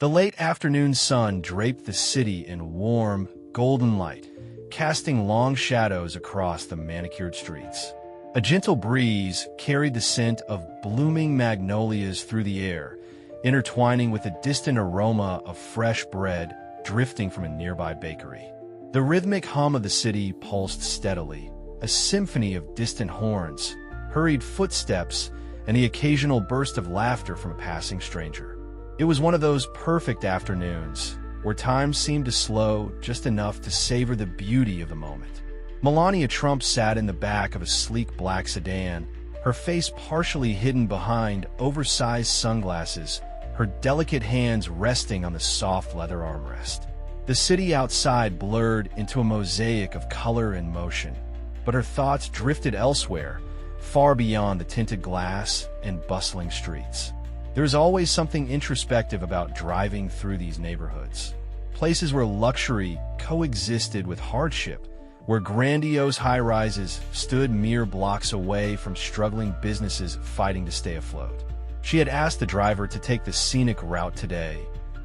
The late afternoon sun draped the city in warm, golden light, casting long shadows across the manicured streets. A gentle breeze carried the scent of blooming magnolias through the air, intertwining with a distant aroma of fresh bread drifting from a nearby bakery. The rhythmic hum of the city pulsed steadily, a symphony of distant horns, hurried footsteps, and the occasional burst of laughter from a passing stranger. It was one of those perfect afternoons where time seemed to slow just enough to savor the beauty of the moment. Melania Trump sat in the back of a sleek black sedan, her face partially hidden behind oversized sunglasses, her delicate hands resting on the soft leather armrest. The city outside blurred into a mosaic of color and motion, but her thoughts drifted elsewhere, far beyond the tinted glass and bustling streets. There is always something introspective about driving through these neighborhoods, places where luxury coexisted with hardship, where grandiose high-rises stood mere blocks away from struggling businesses fighting to stay afloat. She had asked the driver to take the scenic route today,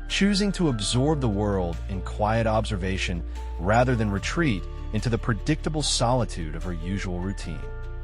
choosing to absorb the world in quiet observation rather than retreat into the predictable solitude of her usual routine.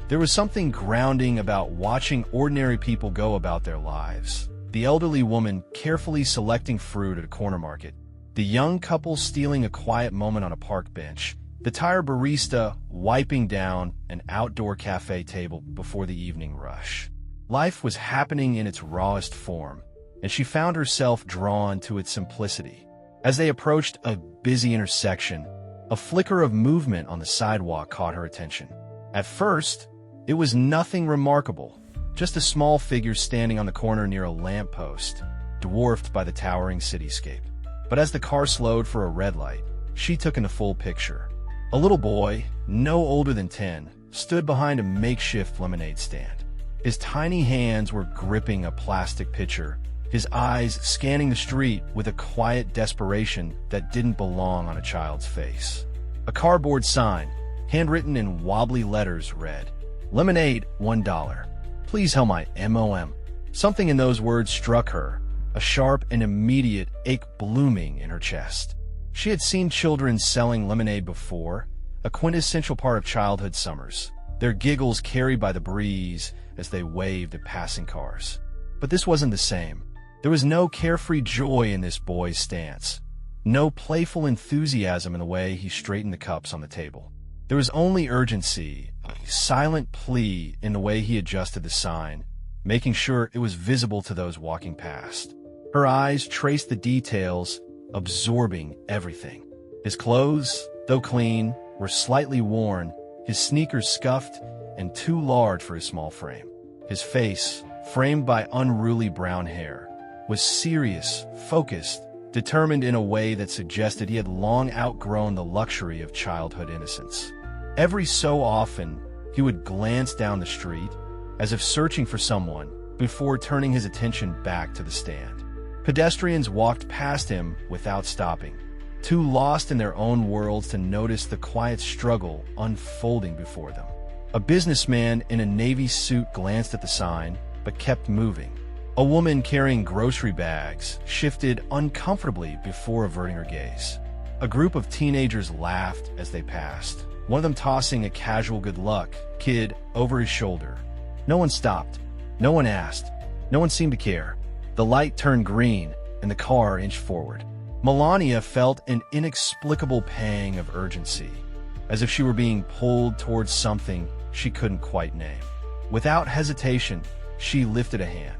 There was something grounding about watching ordinary people go about their lives. The elderly woman carefully selecting fruit at a corner market, the young couple stealing a quiet moment on a park bench, the tired barista wiping down an outdoor cafe table before the evening rush. Life was happening in its rawest form, and she found herself drawn to its simplicity. As they approached a busy intersection, a flicker of movement on the sidewalk caught her attention. At first, it was nothing remarkable, just a small figure standing on the corner near a lamppost, dwarfed by the towering cityscape. But as the car slowed for a red light, she took in the full picture. A little boy, no older than 10, stood behind a makeshift lemonade stand. His tiny hands were gripping a plastic pitcher, his eyes scanning the street with a quiet desperation that didn't belong on a child's face. A cardboard sign, handwritten in wobbly letters, read, "Lemonade, $1. Please help my MOM." Something in those words struck her, a sharp and immediate ache blooming in her chest. She had seen children selling lemonade before, a quintessential part of childhood summers, their giggles carried by the breeze as they waved at passing cars. But this wasn't the same. There was no carefree joy in this boy's stance, no playful enthusiasm in the way he straightened the cups on the table. There was only urgency, a silent plea in the way he adjusted the sign, making sure it was visible to those walking past. Her eyes traced the details, absorbing everything. His clothes, though clean, were slightly worn, his sneakers scuffed and too large for his small frame. His face, framed by unruly brown hair, was serious, focused, determined in a way that suggested he had long outgrown the luxury of childhood innocence. Every so often, he would glance down the street, as if searching for someone, before turning his attention back to the stand. Pedestrians walked past him without stopping, too lost in their own worlds to notice the quiet struggle unfolding before them. A businessman in a navy suit glanced at the sign, but kept moving. A woman carrying grocery bags shifted uncomfortably before averting her gaze. A group of teenagers laughed as they passed, one of them tossing a casual good luck kid over his shoulder. No one stopped. No one asked. No one seemed to care. The light turned green, and the car inched forward. Melania felt an inexplicable pang of urgency, as if she were being pulled towards something she couldn't quite name. Without hesitation, she lifted a hand.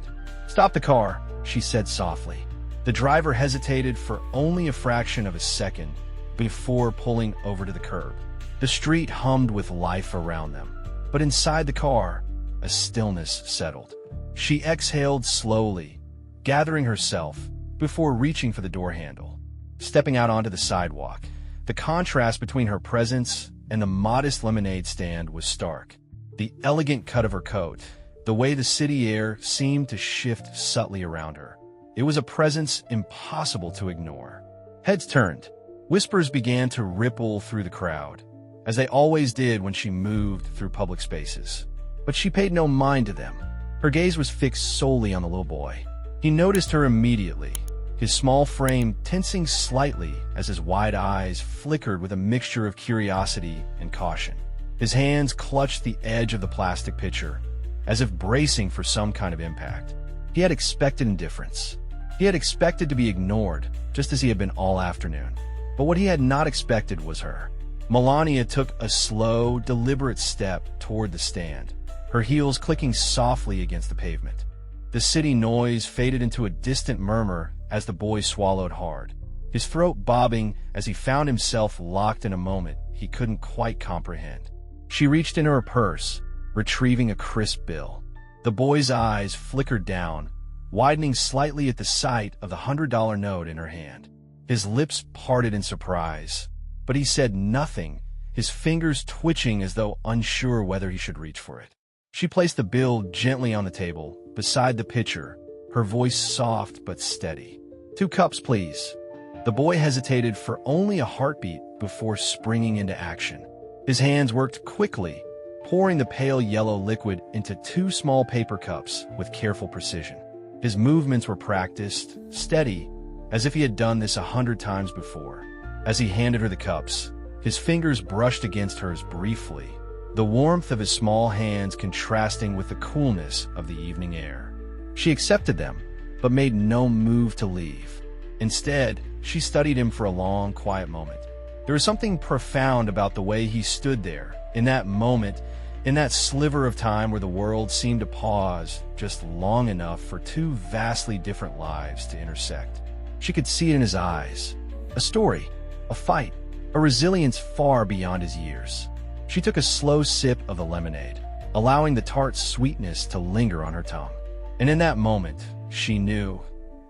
"Stop the car," she said softly. The driver hesitated for only a fraction of a second before pulling over to the curb. The street hummed with life around them, but inside the car, a stillness settled. She exhaled slowly, gathering herself before reaching for the door handle. Stepping out onto the sidewalk, the contrast between her presence and the modest lemonade stand was stark. The elegant cut of her coat, the way the city air seemed to shift subtly around her. It was a presence impossible to ignore. Heads turned. Whispers began to ripple through the crowd, as they always did when she moved through public spaces. But she paid no mind to them. Her gaze was fixed solely on the little boy. He noticed her immediately, his small frame tensing slightly as his wide eyes flickered with a mixture of curiosity and caution. His hands clutched the edge of the plastic pitcher, as if bracing for some kind of impact. He had expected indifference. He had expected to be ignored, just as he had been all afternoon. But what he had not expected was her. Melania took a slow, deliberate step toward the stand, her heels clicking softly against the pavement. The city noise faded into a distant murmur as the boy swallowed hard, his throat bobbing as he found himself locked in a moment he couldn't quite comprehend. She reached into her purse, retrieving a crisp bill. The boy's eyes flickered down, widening slightly at the sight of the $100 note in her hand. His lips parted in surprise, but he said nothing, his fingers twitching as though unsure whether he should reach for it. She placed the bill gently on the table, beside the pitcher, her voice soft but steady. 2 cups, please. The boy hesitated for only a heartbeat before springing into action. His hands worked quickly, pouring the pale yellow liquid into 2 small paper cups with careful precision. His movements were practiced, steady, as if he had done this 100 times before. As he handed her the cups, his fingers brushed against hers briefly, the warmth of his small hands contrasting with the coolness of the evening air. She accepted them, but made no move to leave. Instead, she studied him for a long, quiet moment. There was something profound about the way he stood there, in that moment, in that sliver of time where the world seemed to pause just long enough for 2 vastly different lives to intersect. She could see it in his eyes. A story, a fight, a resilience far beyond his years. She took a slow sip of the lemonade, allowing the tart sweetness to linger on her tongue. And in that moment, she knew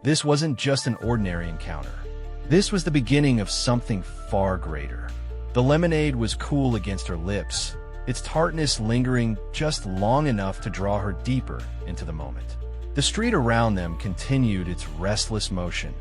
this wasn't just an ordinary encounter. This was the beginning of something far greater. The lemonade was cool against her lips, its tartness lingering just long enough to draw her deeper into the moment. The street around them continued its restless motion,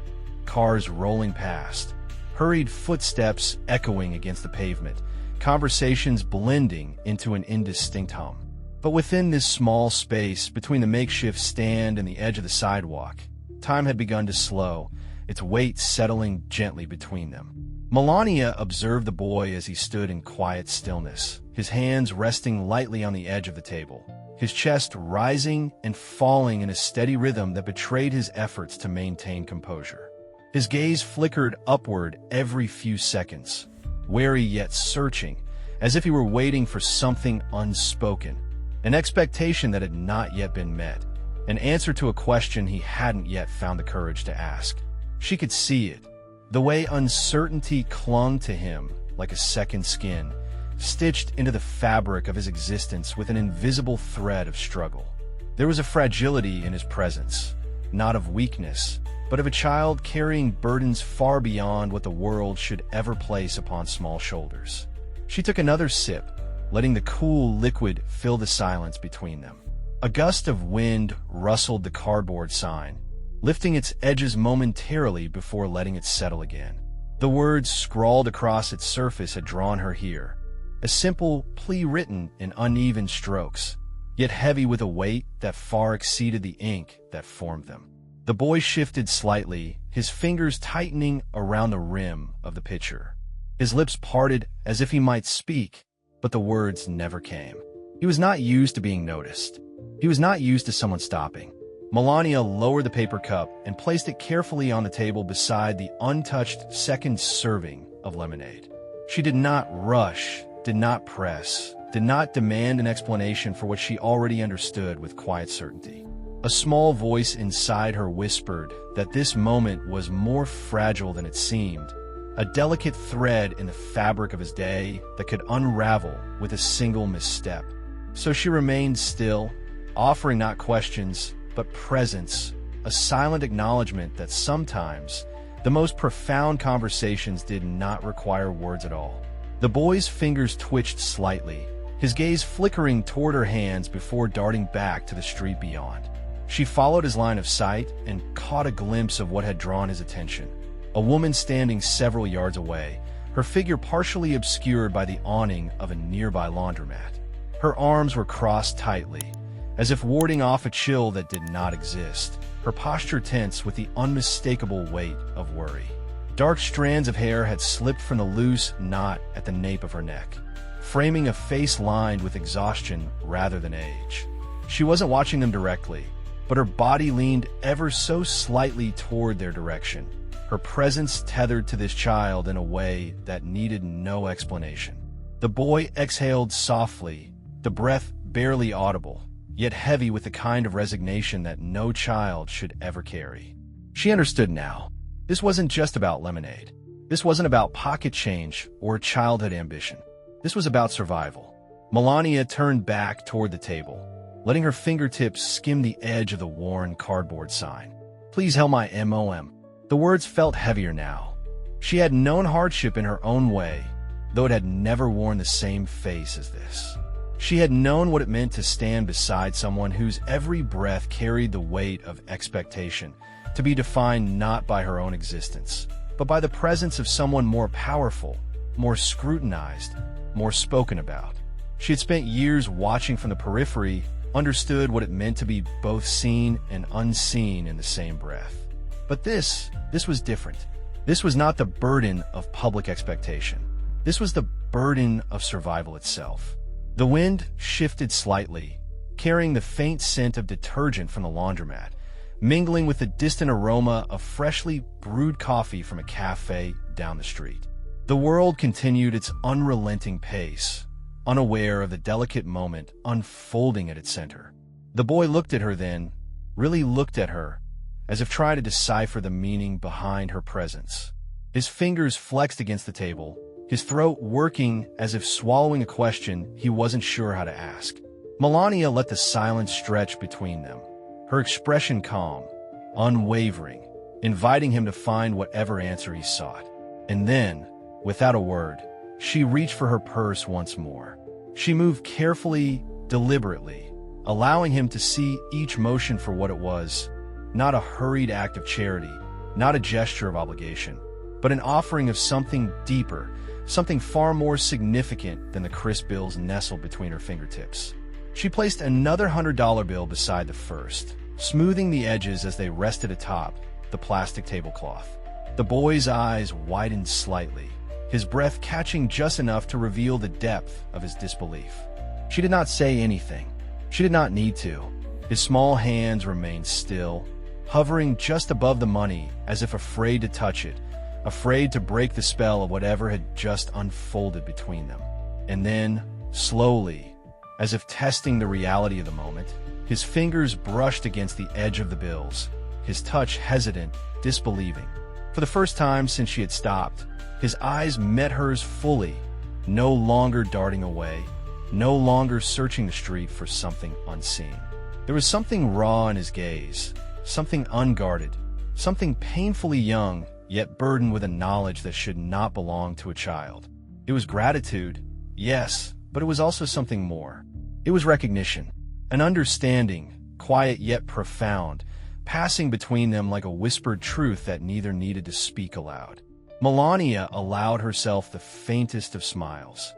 cars rolling past, hurried footsteps echoing against the pavement, conversations blending into an indistinct hum. But within this small space between the makeshift stand and the edge of the sidewalk, time had begun to slow, its weight settling gently between them. Melania observed the boy as he stood in quiet stillness, his hands resting lightly on the edge of the table, his chest rising and falling in a steady rhythm that betrayed his efforts to maintain composure. His gaze flickered upward every few seconds, wary yet searching, as if he were waiting for something unspoken, an expectation that had not yet been met, an answer to a question he hadn't yet found the courage to ask. She could see it, the way uncertainty clung to him like a second skin, stitched into the fabric of his existence with an invisible thread of struggle. There was a fragility in his presence, not of weakness, but of a child carrying burdens far beyond what the world should ever place upon small shoulders. She took another sip, letting the cool liquid fill the silence between them. A gust of wind rustled the cardboard sign, lifting its edges momentarily before letting it settle again. The words scrawled across its surface had drawn her here, a simple plea written in uneven strokes, yet heavy with a weight that far exceeded the ink that formed them. The boy shifted slightly, his fingers tightening around the rim of the pitcher. His lips parted as if he might speak, but the words never came. He was not used to being noticed. He was not used to someone stopping. Melania lowered the paper cup and placed it carefully on the table beside the untouched second serving of lemonade. She did not rush, did not press, did not demand an explanation for what she already understood with quiet certainty. A small voice inside her whispered that this moment was more fragile than it seemed, a delicate thread in the fabric of his day that could unravel with a single misstep. So she remained still, offering not questions, but presence, a silent acknowledgement that sometimes the most profound conversations did not require words at all. The boy's fingers twitched slightly, his gaze flickering toward her hands before darting back to the street beyond. She followed his line of sight and caught a glimpse of what had drawn his attention. A woman standing several yards away, her figure partially obscured by the awning of a nearby laundromat. Her arms were crossed tightly, as if warding off a chill that did not exist, her posture tense with the unmistakable weight of worry. Dark strands of hair had slipped from the loose knot at the nape of her neck, framing a face lined with exhaustion rather than age. She wasn't watching them directly, but her body leaned ever so slightly toward their direction, her presence tethered to this child in a way that needed no explanation. The boy exhaled softly, the breath barely audible, yet heavy with the kind of resignation that no child should ever carry. She understood now. This wasn't just about lemonade. This wasn't about pocket change or childhood ambition. This was about survival. Melania turned back toward the table, letting her fingertips skim the edge of the worn cardboard sign. "Please help my MOM." The words felt heavier now. She had known hardship in her own way, though it had never worn the same face as this. She had known what it meant to stand beside someone whose every breath carried the weight of expectation, to be defined not by her own existence, but by the presence of someone more powerful, more scrutinized, more spoken about. She had spent years watching from the periphery, understood what it meant to be both seen and unseen in the same breath. But this was different. This was not the burden of public expectation. This was the burden of survival itself. The wind shifted slightly, carrying the faint scent of detergent from the laundromat, mingling with the distant aroma of freshly brewed coffee from a cafe down the street. The world continued its unrelenting pace, unaware of the delicate moment unfolding at its center. The boy looked at her then, really looked at her, as if trying to decipher the meaning behind her presence. His fingers flexed against the table, his throat working as if swallowing a question he wasn't sure how to ask. Melania let the silence stretch between them, her expression calm, unwavering, inviting him to find whatever answer he sought. And then, without a word, she reached for her purse once more. She moved carefully, deliberately, allowing him to see each motion for what it was, not a hurried act of charity, not a gesture of obligation, but an offering of something deeper, something far more significant than the crisp bills nestled between her fingertips. She placed another $100 bill beside the first, smoothing the edges as they rested atop the plastic tablecloth. The boy's eyes widened slightly, his breath catching just enough to reveal the depth of his disbelief. She did not say anything. She did not need to. His small hands remained still, hovering just above the money as if afraid to touch it, afraid to break the spell of whatever had just unfolded between them. And then, slowly, as if testing the reality of the moment, his fingers brushed against the edge of the bills, his touch hesitant, disbelieving. For the first time since she had stopped, his eyes met hers fully, no longer darting away, no longer searching the street for something unseen. There was something raw in his gaze, something unguarded, something painfully young, yet burdened with a knowledge that should not belong to a child. It was gratitude, yes, but it was also something more. It was recognition, an understanding, quiet yet profound, passing between them like a whispered truth that neither needed to speak aloud. Melania allowed herself the faintest of smiles.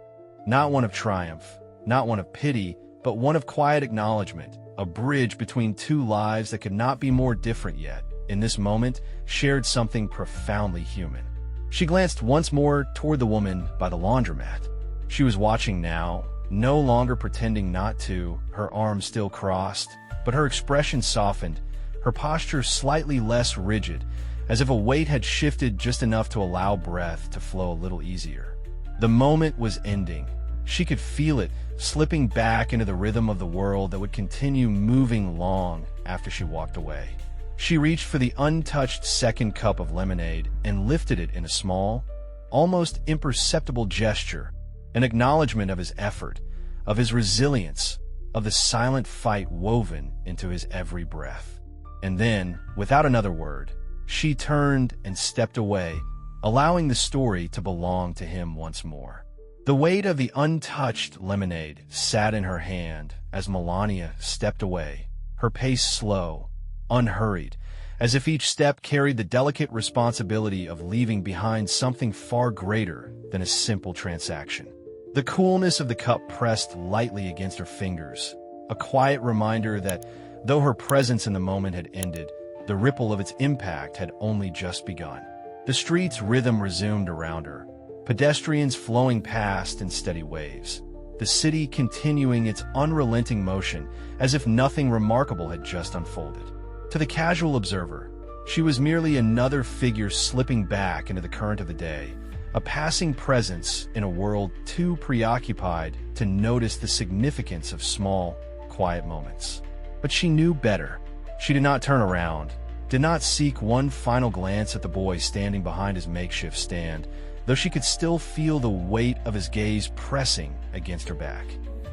Not one of triumph, not one of pity, but one of quiet acknowledgement, a bridge between two lives that could not be more different yet, in this moment, shared something profoundly human. She glanced once more toward the woman by the laundromat. She was watching now, no longer pretending not to, her arms still crossed, but her expression softened, her posture slightly less rigid, as if a weight had shifted just enough to allow breath to flow a little easier. The moment was ending. She could feel it, slipping back into the rhythm of the world that would continue moving long after she walked away. She reached for the untouched second cup of lemonade and lifted it in a small, almost imperceptible gesture, an acknowledgement of his effort, of his resilience, of the silent fight woven into his every breath. And then, without another word, she turned and stepped away, allowing the story to belong to him once more. The weight of the untouched lemonade sat in her hand as Melania stepped away, her pace slow, unhurried, as if each step carried the delicate responsibility of leaving behind something far greater than a simple transaction. The coolness of the cup pressed lightly against her fingers, a quiet reminder that, though her presence in the moment had ended, The ripple of its impact had only just begun. The street's rhythm resumed around her, pedestrians flowing past in steady waves, the city continuing its unrelenting motion as if nothing remarkable had just unfolded. To the casual observer, she was merely another figure slipping back into the current of the day, a passing presence in a world too preoccupied to notice the significance of small, quiet moments. But she knew better. She did not turn around, did not seek one final glance at the boy standing behind his makeshift stand, though she could still feel the weight of his gaze pressing against her back.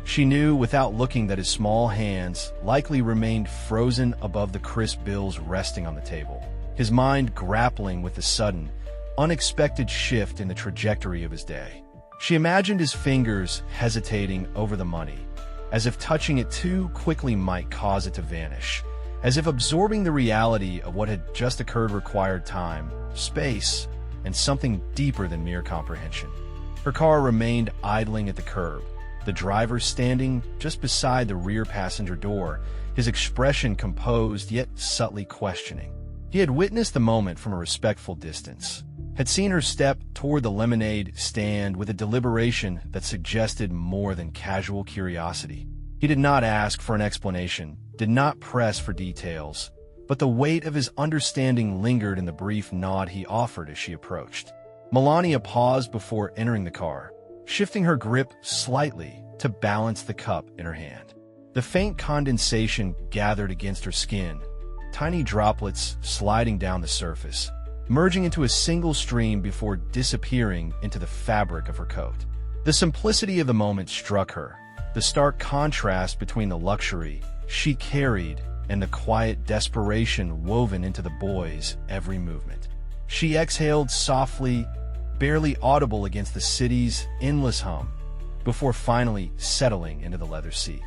She knew without looking that his small hands likely remained frozen above the crisp bills resting on the table, his mind grappling with the sudden, unexpected shift in the trajectory of his day. She imagined his fingers hesitating over the money, as if touching it too quickly might cause it to vanish, as if absorbing the reality of what had just occurred required time, space, and something deeper than mere comprehension. Her car remained idling at the curb, the driver standing just beside the rear passenger door, his expression composed yet subtly questioning. He had witnessed the moment from a respectful distance, had seen her step toward the lemonade stand with a deliberation that suggested more than casual curiosity. He did not ask for an explanation, did not press for details, but the weight of his understanding lingered in the brief nod he offered as she approached. Melania paused before entering the car, shifting her grip slightly to balance the cup in her hand. The faint condensation gathered against her skin, tiny droplets sliding down the surface, merging into a single stream before disappearing into the fabric of her coat. The simplicity of the moment struck her, the stark contrast between the luxury she carried and the quiet desperation woven into the boy's every movement. She exhaled softly, barely audible against the city's endless hum, before finally settling into the leather seat.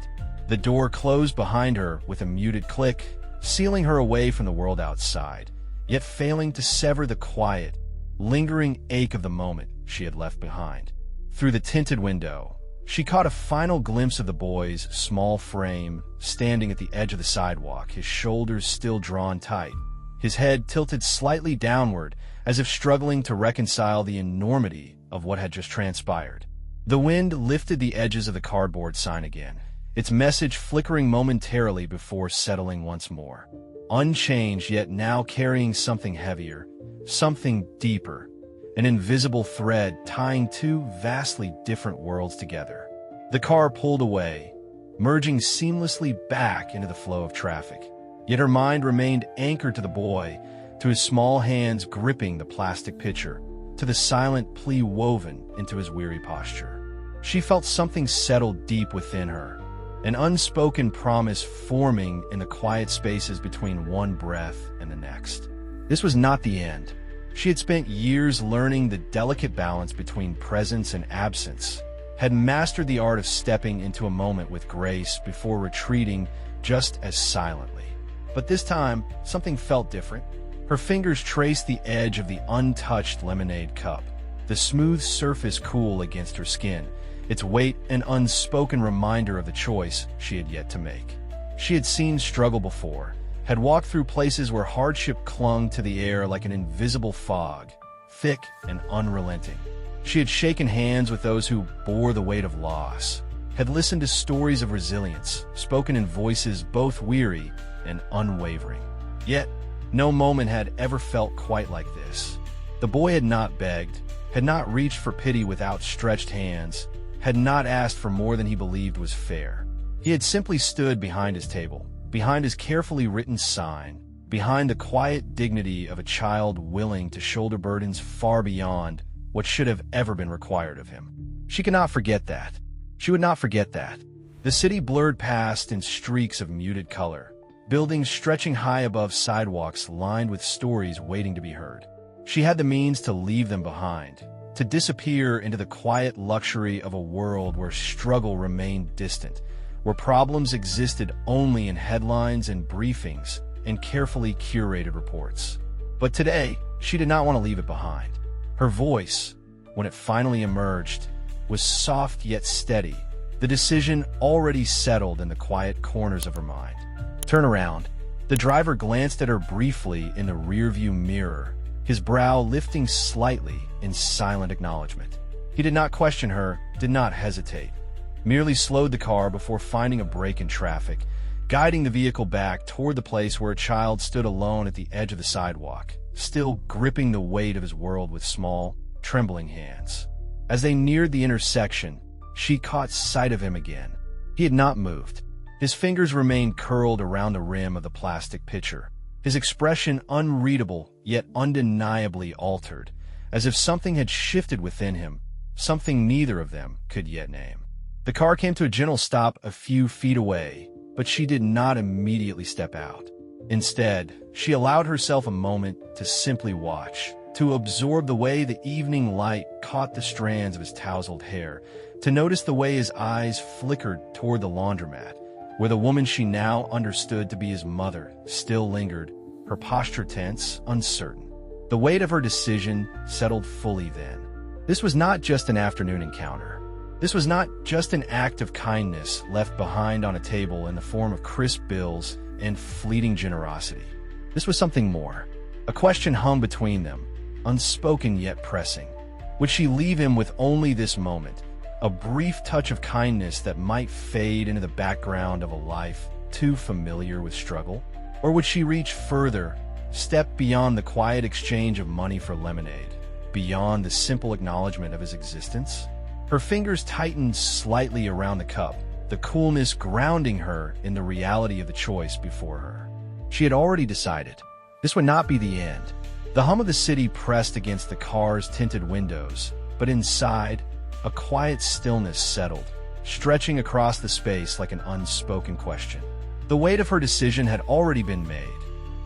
The door closed behind her with a muted click, sealing her away from the world outside, yet failing to sever the quiet, lingering ache of the moment she had left behind. Through the tinted window, she caught a final glimpse of the boy's small frame standing at the edge of the sidewalk, his shoulders still drawn tight, his head tilted slightly downward as if struggling to reconcile the enormity of what had just transpired. The wind lifted the edges of the cardboard sign again, its message flickering momentarily before settling once more. Unchanged, yet now carrying something heavier, something deeper, an invisible thread tying two vastly different worlds together. The car pulled away, merging seamlessly back into the flow of traffic. Yet her mind remained anchored to the boy, to his small hands gripping the plastic pitcher, to the silent plea woven into his weary posture. She felt something settle deep within her, an unspoken promise forming in the quiet spaces between one breath and the next. This was not the end. She had spent years learning the delicate balance between presence and absence, had mastered the art of stepping into a moment with grace before retreating just as silently. But this time, something felt different. Her fingers traced the edge of the untouched lemonade cup, the smooth surface cool against her skin, its weight an unspoken reminder of the choice she had yet to make. She had seen struggle before, had walked through places where hardship clung to the air like an invisible fog, thick and unrelenting. She had shaken hands with those who bore the weight of loss, had listened to stories of resilience, spoken in voices both weary and unwavering. Yet, no moment had ever felt quite like this. The boy had not begged, had not reached for pity with outstretched hands, had not asked for more than he believed was fair. He had simply stood behind his table, behind his carefully written sign, behind the quiet dignity of a child willing to shoulder burdens far beyond what should have ever been required of him. She could not forget that. She would not forget that. The city blurred past in streaks of muted color, buildings stretching high above sidewalks lined with stories waiting to be heard. She had the means to leave them behind, to disappear into the quiet luxury of a world where struggle remained distant, where problems existed only in headlines and briefings and carefully curated reports. But today, she did not want to leave it behind. Her voice, when it finally emerged, was soft yet steady, the decision already settled in the quiet corners of her mind. Turn around. The driver glanced at her briefly in the rearview mirror, his brow lifting slightly in silent acknowledgement. He did not question her, did not hesitate, merely slowed the car before finding a break in traffic, guiding the vehicle back toward the place where a child stood alone at the edge of the sidewalk, still gripping the weight of his world with small, trembling hands. As they neared the intersection, she caught sight of him again. He had not moved. His fingers remained curled around the rim of the plastic pitcher, his expression unreadable yet undeniably altered, as if something had shifted within him, something neither of them could yet name. The car came to a gentle stop a few feet away, but she did not immediately step out. Instead, she allowed herself a moment to simply watch, to absorb the way the evening light caught the strands of his tousled hair, to notice the way his eyes flickered toward the laundromat, where the woman she now understood to be his mother still lingered, her posture tense, uncertain. The weight of her decision settled fully then. This was not just an afternoon encounter. This was not just an act of kindness left behind on a table in the form of crisp bills and fleeting generosity. This was something more. A question hung between them, unspoken yet pressing. Would she leave him with only this moment, a brief touch of kindness that might fade into the background of a life too familiar with struggle? Or would she reach further, step beyond the quiet exchange of money for lemonade, beyond the simple acknowledgement of his existence? Her fingers tightened slightly around the cup, the coolness grounding her in the reality of the choice before her. She had already decided. This would not be the end. The hum of the city pressed against the car's tinted windows, but inside, a quiet stillness settled, stretching across the space like an unspoken question. The weight of her decision had already been made,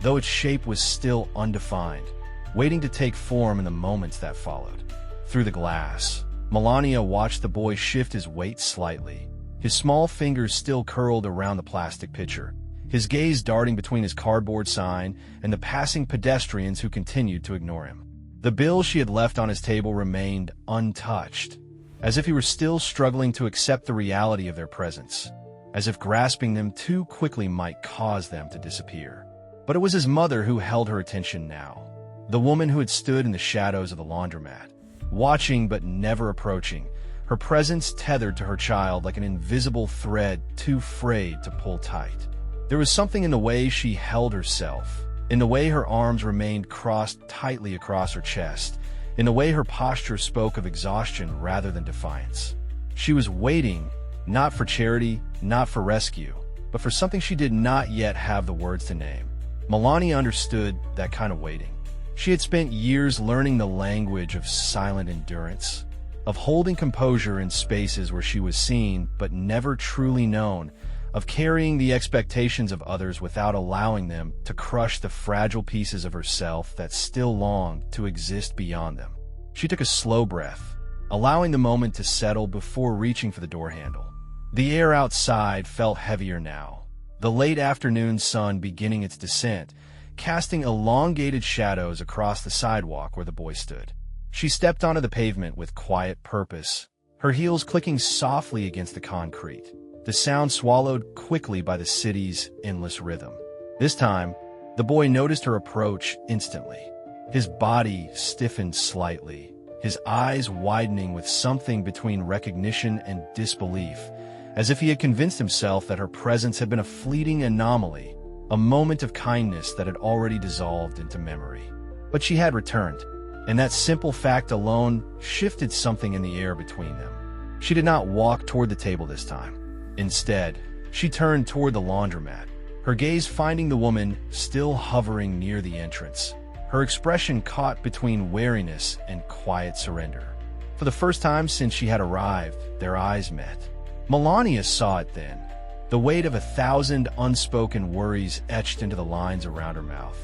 though its shape was still undefined, waiting to take form in the moments that followed. Through the glass, Melania watched the boy shift his weight slightly, his small fingers still curled around the plastic pitcher, his gaze darting between his cardboard sign and the passing pedestrians who continued to ignore him. The bills she had left on his table remained untouched, as if he were still struggling to accept the reality of their presence, as if grasping them too quickly might cause them to disappear. But it was his mother who held her attention now, the woman who had stood in the shadows of the laundromat, watching but never approaching, her presence tethered to her child like an invisible thread too frayed to pull tight. There was something in the way she held herself, in the way her arms remained crossed tightly across her chest, in the way her posture spoke of exhaustion rather than defiance. She was waiting, not for charity, not for rescue, but for something she did not yet have the words to name. Melania understood that kind of waiting. She had spent years learning the language of silent endurance, of holding composure in spaces where she was seen but never truly known, of carrying the expectations of others without allowing them to crush the fragile pieces of herself that still longed to exist beyond them. She took a slow breath, allowing the moment to settle before reaching for the door handle. The air outside felt heavier now, the late afternoon sun beginning its descent, casting elongated shadows across the sidewalk where the boy stood. She stepped onto the pavement with quiet purpose, her heels clicking softly against the concrete, the sound swallowed quickly by the city's endless rhythm. This time, the boy noticed her approach instantly. His body stiffened slightly, his eyes widening with something between recognition and disbelief, as if he had convinced himself that her presence had been a fleeting anomaly, a moment of kindness that had already dissolved into memory. But she had returned, and that simple fact alone shifted something in the air between them. She did not walk toward the table this time. Instead, she turned toward the laundromat, her gaze finding the woman still hovering near the entrance, her expression caught between wariness and quiet surrender. For the first time since she had arrived, their eyes met. Melania saw it then, the weight of 1,000 unspoken worries etched into the lines around her mouth,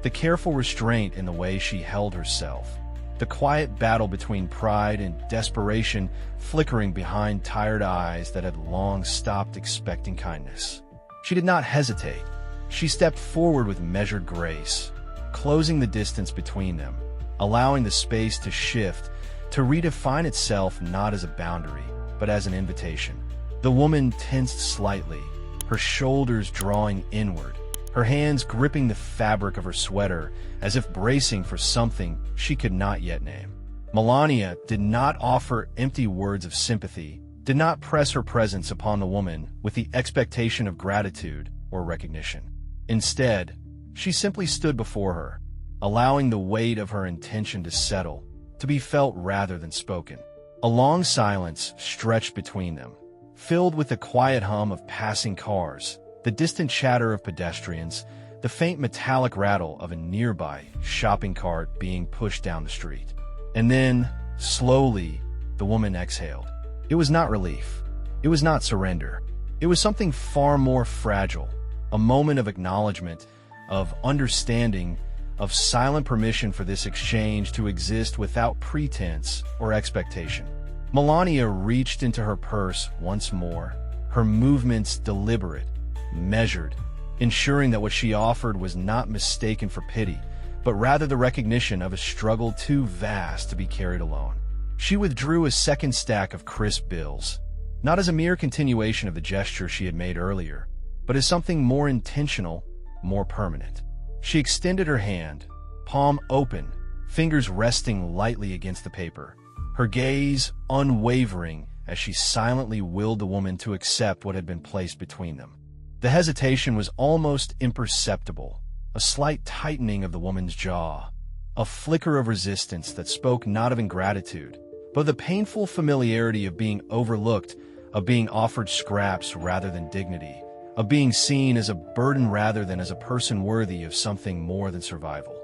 the careful restraint in the way she held herself, the quiet battle between pride and desperation flickering behind tired eyes that had long stopped expecting kindness. She did not hesitate. She stepped forward with measured grace, closing the distance between them, allowing the space to shift, to redefine itself not as a boundary, but as an invitation. The woman tensed slightly, her shoulders drawing inward, her hands gripping the fabric of her sweater as if bracing for something she could not yet name. Melania did not offer empty words of sympathy, did not press her presence upon the woman with the expectation of gratitude or recognition. Instead, she simply stood before her, allowing the weight of her intention to settle, to be felt rather than spoken. A long silence stretched between them, filled with the quiet hum of passing cars, the distant chatter of pedestrians, the faint metallic rattle of a nearby shopping cart being pushed down the street. And then, slowly, the woman exhaled. It was not relief. It was not surrender. It was something far more fragile, a moment of acknowledgement, of understanding, of silent permission for this exchange to exist without pretense or expectation. Melania reached into her purse once more, her movements deliberate, measured, ensuring that what she offered was not mistaken for pity, but rather the recognition of a struggle too vast to be carried alone. She withdrew a second stack of crisp bills, not as a mere continuation of the gesture she had made earlier, but as something more intentional, more permanent. She extended her hand, palm open, fingers resting lightly against the paper, her gaze unwavering as she silently willed the woman to accept what had been placed between them. The hesitation was almost imperceptible, a slight tightening of the woman's jaw, a flicker of resistance that spoke not of ingratitude, but the painful familiarity of being overlooked, of being offered scraps rather than dignity, of being seen as a burden rather than as a person worthy of something more than survival.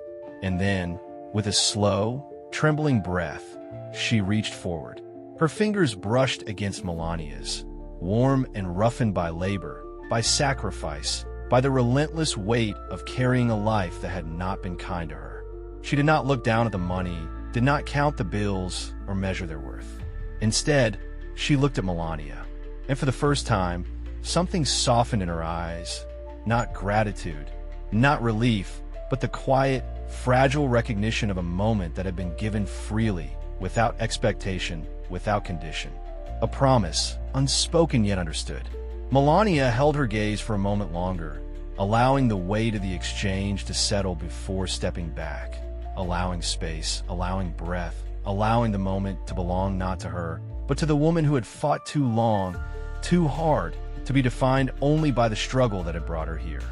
And then, with a slow, trembling breath, she reached forward. Her fingers brushed against Melania's, warm and roughened by labor, by sacrifice, by the relentless weight of carrying a life that had not been kind to her. She did not look down at the money, did not count the bills or measure their worth. Instead, she looked at Melania, and for the first time, something softened in her eyes. Not gratitude, not relief, but the quiet, fragile recognition of a moment that had been given freely, without expectation, without condition. A promise, unspoken yet understood. Melania held her gaze for a moment longer, allowing the weight of the exchange to settle before stepping back, allowing space, allowing breath, allowing the moment to belong not to her, but to the woman who had fought too long, too hard, to be defined only by the struggle that had brought her here.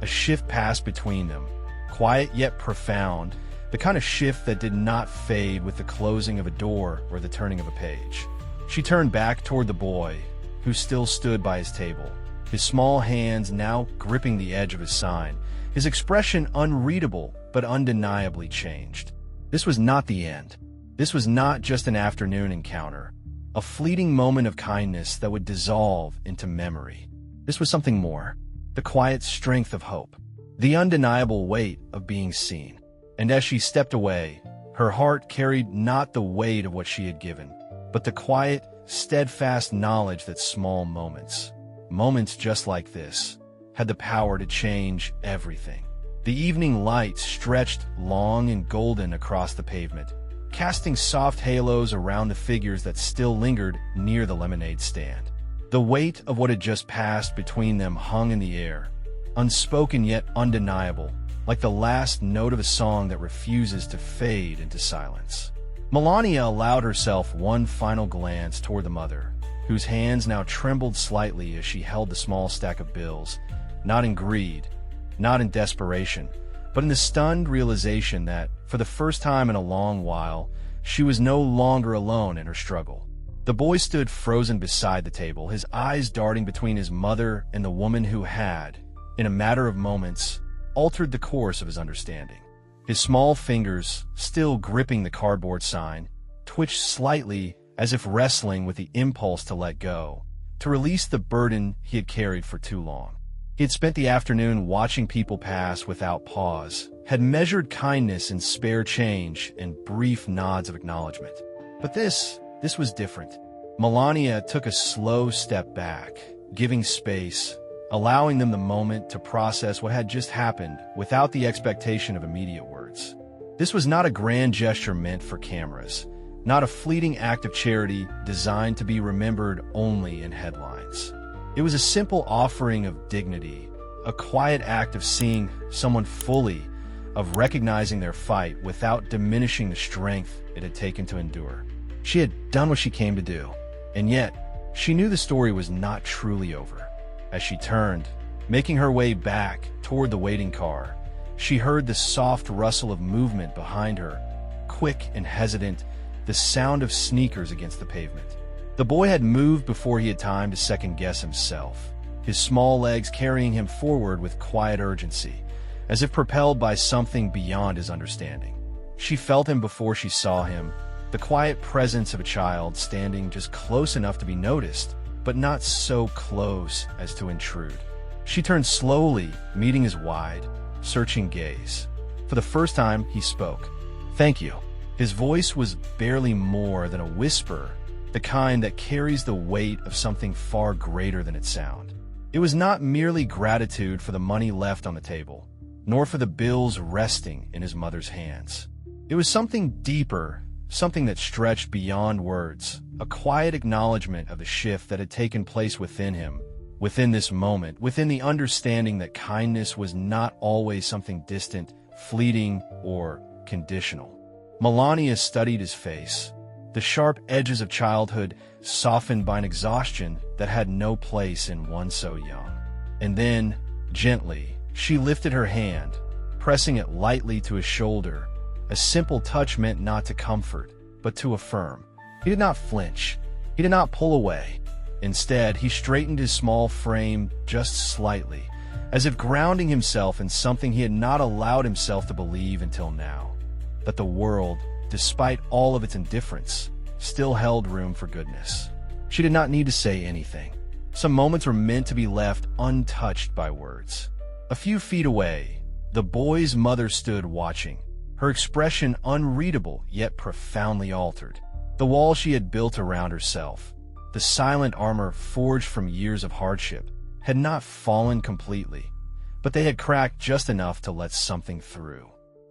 A shift passed between them, quiet yet profound, the kind of shift that did not fade with the closing of a door or the turning of a page. She turned back toward the boy, who still stood by his table, his small hands now gripping the edge of his sign, his expression unreadable but undeniably changed. This was not the end. This was not just an afternoon encounter, a fleeting moment of kindness that would dissolve into memory. This was something more, the quiet strength of hope, the undeniable weight of being seen. And as she stepped away, her heart carried not the weight of what she had given, but the quiet, steadfast knowledge that small moments just like this, had the power to change everything. The evening light stretched long and golden across the pavement, casting soft halos around the figures that still lingered near the lemonade stand. The weight of what had just passed between them hung in the air, unspoken yet undeniable, like the last note of a song that refuses to fade into silence. Melania allowed herself one final glance toward the mother, whose hands now trembled slightly as she held the small stack of bills, not in greed, not in desperation, but in the stunned realization that, for the first time in a long while, she was no longer alone in her struggle. The boy stood frozen beside the table, his eyes darting between his mother and the woman who had, in a matter of moments, altered the course of his understanding. His small fingers, still gripping the cardboard sign, twitched slightly as if wrestling with the impulse to let go, to release the burden he had carried for too long. He had spent the afternoon watching people pass without pause, had measured kindness in spare change and brief nods of acknowledgement. But this was different. Melania took a slow step back, giving space, allowing them the moment to process what had just happened without the expectation of immediate words. This was not a grand gesture meant for cameras, not a fleeting act of charity designed to be remembered only in headlines. It was a simple offering of dignity, a quiet act of seeing someone fully, of recognizing their fight without diminishing the strength it had taken to endure. She had done what she came to do, and yet she knew the story was not truly over. As she turned, making her way back toward the waiting car, she heard the soft rustle of movement behind her, quick and hesitant, the sound of sneakers against the pavement. The boy had moved before he had time to second-guess himself, his small legs carrying him forward with quiet urgency, as if propelled by something beyond his understanding. She felt him before she saw him, the quiet presence of a child standing just close enough to be noticed, but not so close as to intrude. She turned slowly, meeting his wide, searching gaze. For the first time, he spoke. "Thank you." His voice was barely more than a whisper, the kind that carries the weight of something far greater than its sound. It was not merely gratitude for the money left on the table, nor for the bills resting in his mother's hands. It was something deeper, something that stretched beyond words, a quiet acknowledgement of the shift that had taken place within him, within this moment, within the understanding that kindness was not always something distant, fleeting, or conditional. Melania studied his face, the sharp edges of childhood softened by an exhaustion that had no place in one so young. And then, gently, she lifted her hand, pressing it lightly to his shoulder. A simple touch meant not to comfort, but to affirm. He did not flinch. He did not pull away. Instead, he straightened his small frame just slightly, as if grounding himself in something he had not allowed himself to believe until now, that the world, despite all of its indifference, still held room for goodness. She did not need to say anything. Some moments were meant to be left untouched by words. A few feet away, the boy's mother stood watching, her expression unreadable yet profoundly altered. The wall she had built around herself, the silent armor forged from years of hardship, had not fallen completely, but they had cracked just enough to let something through.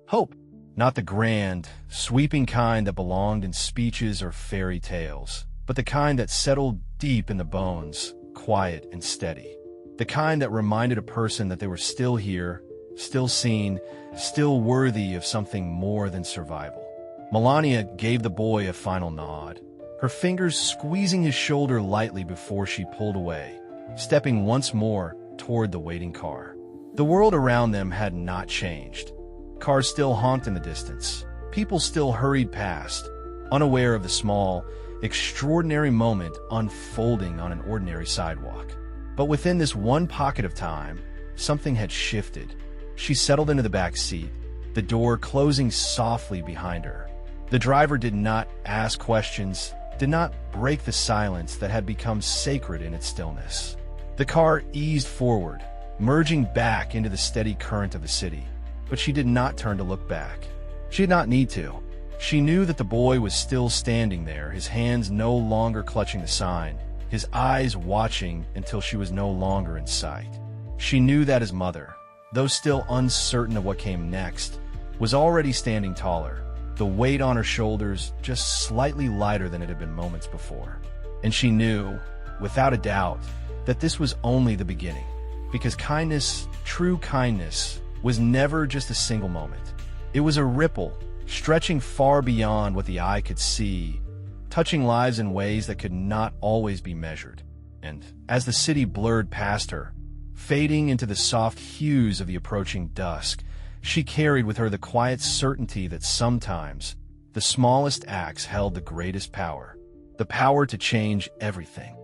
Hope, not the grand, sweeping kind that belonged in speeches or fairy tales, but the kind that settled deep in the bones, quiet and steady. The kind that reminded a person that they were still here, still seen, still worthy of something more than survival. Melania gave the boy a final nod, her fingers squeezing his shoulder lightly before she pulled away, stepping once more toward the waiting car. The world around them had not changed. Cars still honked in the distance. People still hurried past, unaware of the small, extraordinary moment unfolding on an ordinary sidewalk. But within this one pocket of time, something had shifted. She settled into the back seat, the door closing softly behind her. The driver did not ask questions, did not break the silence that had become sacred in its stillness. The car eased forward, merging back into the steady current of the city, but she did not turn to look back. She did not need to. She knew that the boy was still standing there, his hands no longer clutching the sign, his eyes watching until she was no longer in sight. She knew that his mother, though still uncertain of what came next, was already standing taller, the weight on her shoulders just slightly lighter than it had been moments before. And she knew, without a doubt, that this was only the beginning, because kindness, true kindness, was never just a single moment. It was a ripple, stretching far beyond what the eye could see, touching lives in ways that could not always be measured. And as the city blurred past her, fading into the soft hues of the approaching dusk, she carried with her the quiet certainty that sometimes the smallest acts held the greatest power, the power to change everything.